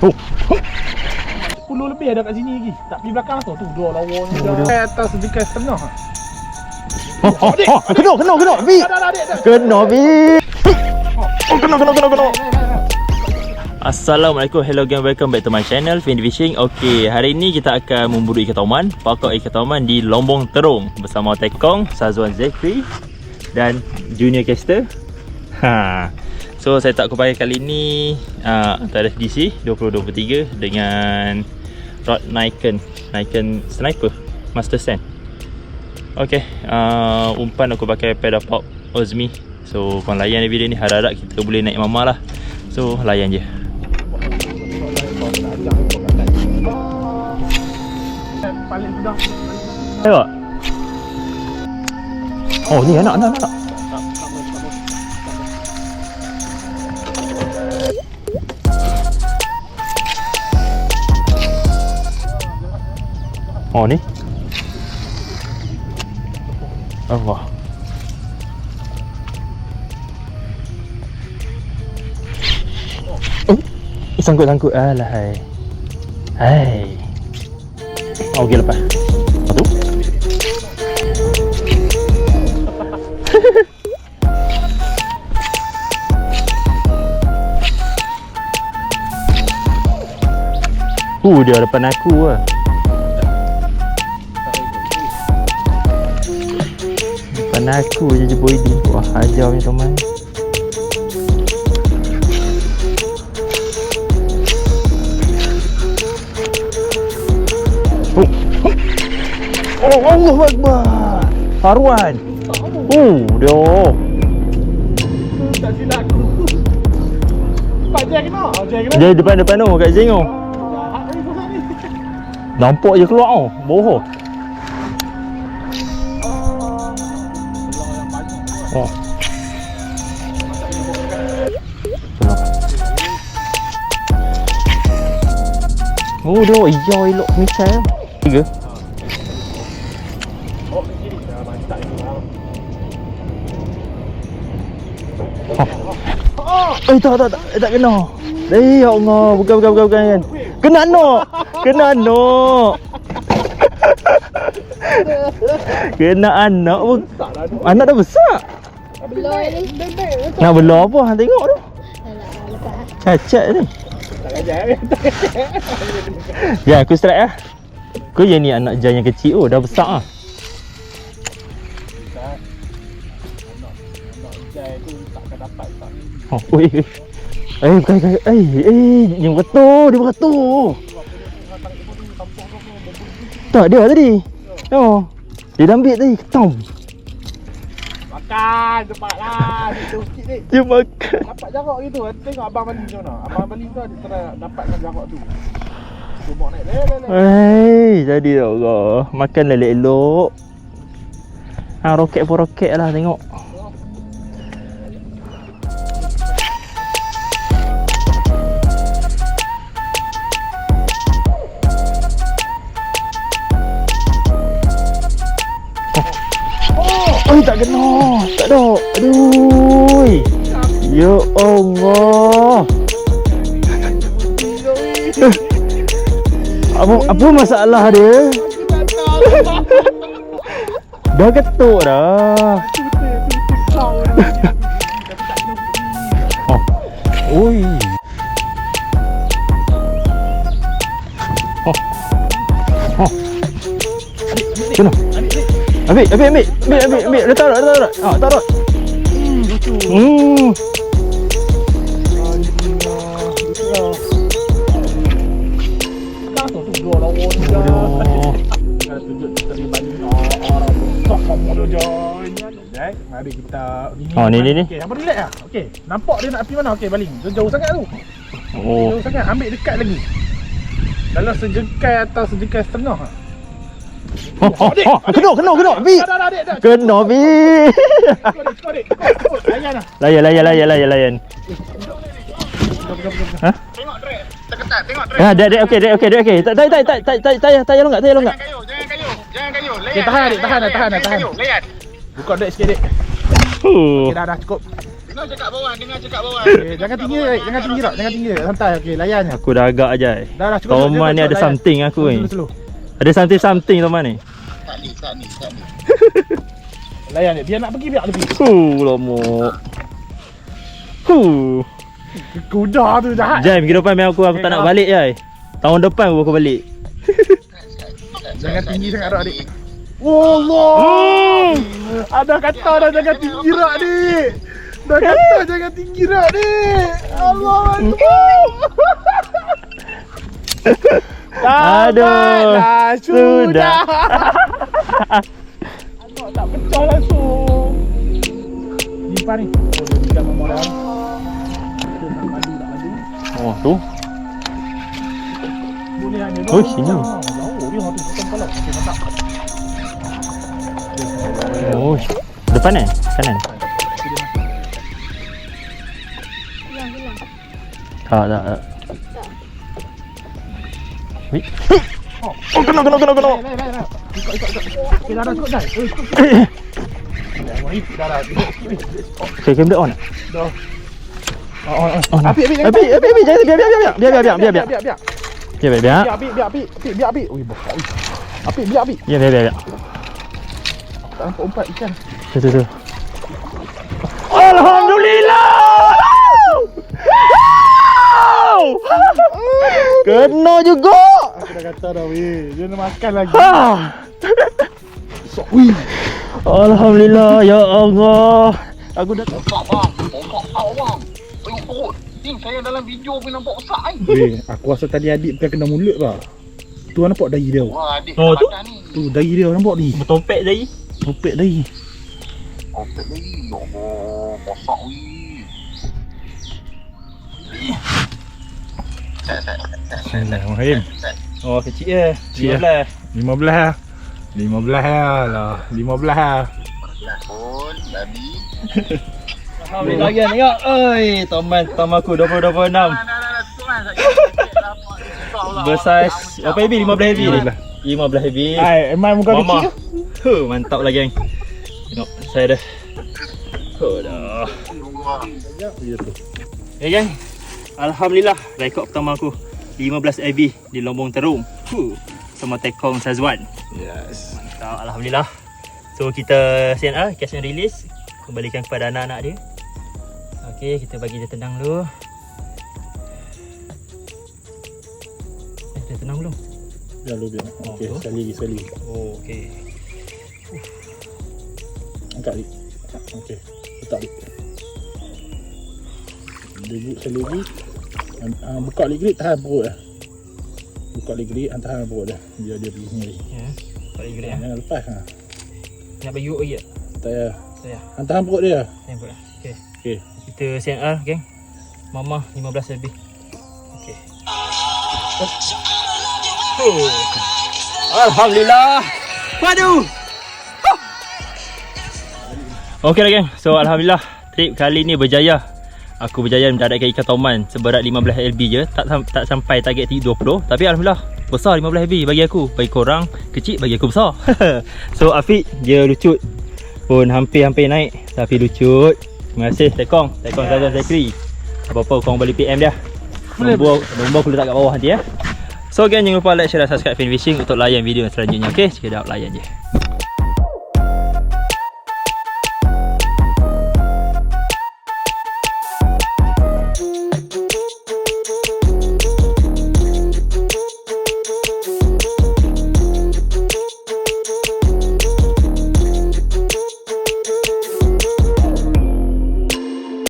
Oh. 10 lebih ada kat sini lagi. Tak pergi belakang tu. Tu dua lawa ni dah. Atas dekat setengah. Kena Bi. Kena Bi. Oh, kena. Assalamualaikum, hello gang, welcome back to my channel Fin Fishing. Okey, hari ini kita akan memburu ikan tauman, pakak ikan tauman di Lombong Terung bersama Tekong, Sazwan Zakri dan Junior Caster. So saya tak kupakai kali ini antara DC 2023 dengan rod Nikon Sniper Master Sand. Okey, umpan aku pakai pedal pop Ozmi. So korang layan video ni, harap-harap kita boleh naik mama lah. So layan je. Paling mudah. Tengok. Oh ni anak. Oh ni. Allah. Sangkut. Alah hai. Okey lepas. Satu. Dia depan aku lah. Depan aku je boy ni. Wah, hajar ni teman. Oh, Allahu Akbar. Farwan. Dia. Tak silap aku. Pak Jai kena. Dia depan tu kat Zeng tu. Nampak je keluar tu. Bohong. Oh. Oh, dia hijau elok misal. 3. Tak kena. Ya Allah, bukan. Kena no. Kena anak pun. Anak dah besar. Belah ni. Nak belah apa? Tengok tu. Cacat ni. Ya, aku strike lah. Kau yang ni anak Jan yang kecil. Oh, dah besar lah. Oh, bukan. Yang beratur, dia beratur. Tak, dia tadi. Oh. Dia dah ambil tadi, ketam. Makan, cepatlah. Itu sikit ni. Dia makan. Dapat jarak gitu. Tengok abang balik macam mana. Abang balik tu dia try dapatkan jarak tu. Dia bawa naik. Jadi Allah. Makan elok-elok. Roket pun roket lah, tengok. Tak kena. Tak ada. Aduh. Ya Allah. Apa masalah dia? Dah ketuk dah. Oi. Kena. Ambil. Dah taruh. Taruh. Mari kita ni. Okey, apa relax ah? Okey, nampak dia nak pergi mana? Okey, baling. Jauh sangat tu. Jauh sangat, ambil dekat lagi. Dalam sejengkai atau sejengkai setengah. Kena Bi. Kena Bi. Layan. Ha? Tengok trek. Terketat, tengok trek. Dia okey. Tak longat. Jangan kayu. Layan. Okey, tahan. Layan. Buka dek sikit dek. Okey, dah cukup. Okay, jangan tinggi, jangan tinggi tak, jangan tinggi. Santai, okey, layan je. Aku dah agak je. Dah cukup. Toman ni ada layan. something aku ni. Slow. Ada something Toman ni. Tak ni. Layan je. Dia nak pergi biar tepi. Lama. Kuda tu jahat. Jam, minggu depan memang aku tak nak balik je. Tahun depan aku balik. Jangan tinggi sangat rak adik. Wallah. Ada kata dah jangan tinggi rak adik. Dah kata jangan tinggi rak adik. Allah Aduh. Sudah. Anak tak pecah langsung. Simpan ni. Oh, dia tinggal memang dah. Kita nak madu tak madu. Oh tu. Boleh hanya Oh, sini. Oh, dia hati potong kalau. Okey, mantap. Oh, depan eh? Kanan? Tak. Wait. Oh, kena. Ikut. Okey, dah ikut dah. Dah. Okay, camera on tak? Dah. On. Api. Jangan biar. Biar. Ui, bokak. Api, biar. Biar. Tak nampak umpat ikan. Tu. Alhamdulillah! Kena juga! Aku dah kata dah weh. Dia nak makan lagi. Ha! Alhamdulillah, ya Allah. Aku dah Bang. Perut. Ni saya dalam video pun nampak besar Weh, aku rasa tadi adik bukan kena mulut lah. Tu nampak dahi dia. Wah, adik Oh, tu? Tu dahi dia nampak ni. bertopek tadi. Topek dahi. Otak ni. Oh, besar weh. Bismillahirrahmanirrahim. Oh, kecil je. Kecil 15 lah. 15 lah. Pun, babi. Alhamdulillah lagi tengok. Oi, Toman aku 2026. Dah. Besar apa heavy? 15 heavy ni. 15 heavy. Ai, emang muka Mama. kecil. Mantap lah geng. Tengok saya dah. Dah. Ya geng. Alhamdulillah rekod pertama aku 15 AB di Lombong Terung. Sama Tekong Sazwan. Yes. Alhamdulillah. So kita CNR cash and release, kembalikan kepada anak-anak dia. Okey, kita bagi dia tenang dulu. Dia tenang belum? Dah lu biar. Okey, sekali. Oh, okey. Angkat lik. Okey. Letak lik. Duduk sekali lagi. Buka lik grid, tahan perut dah. Buka lik grid, tahan perut dah. Biar dia pergi sendiri. Ya. Balik gerak. Jangan lepas ha. Nak bagi lagi tak? Tak payah. Saya. Tahan perut dia. Nampak dah. Okey. Okey. Kita CNR geng. Mama 15 lebih. Okey. Alhamdulillah. Waduh. Okey lah geng. So alhamdulillah trip kali ni berjaya. Aku berjaya mendapatkan ikan toman seberat 15 LB je. Tak sampai target 20. Tapi alhamdulillah besar 15 LB bagi aku. Bagi korang kecil, bagi aku besar. So Afiq dia lucut pun hampir naik. Tapi lucut. Terima kasih Tekong Sazwan Zakri. Apa-apa korang boleh PM dia. Nombor aku letak kat bawah nanti ya. So again, jangan lupa like, share dan subscribe Fin Fishing untuk layan video selanjutnya. Okay, check it out, layan je.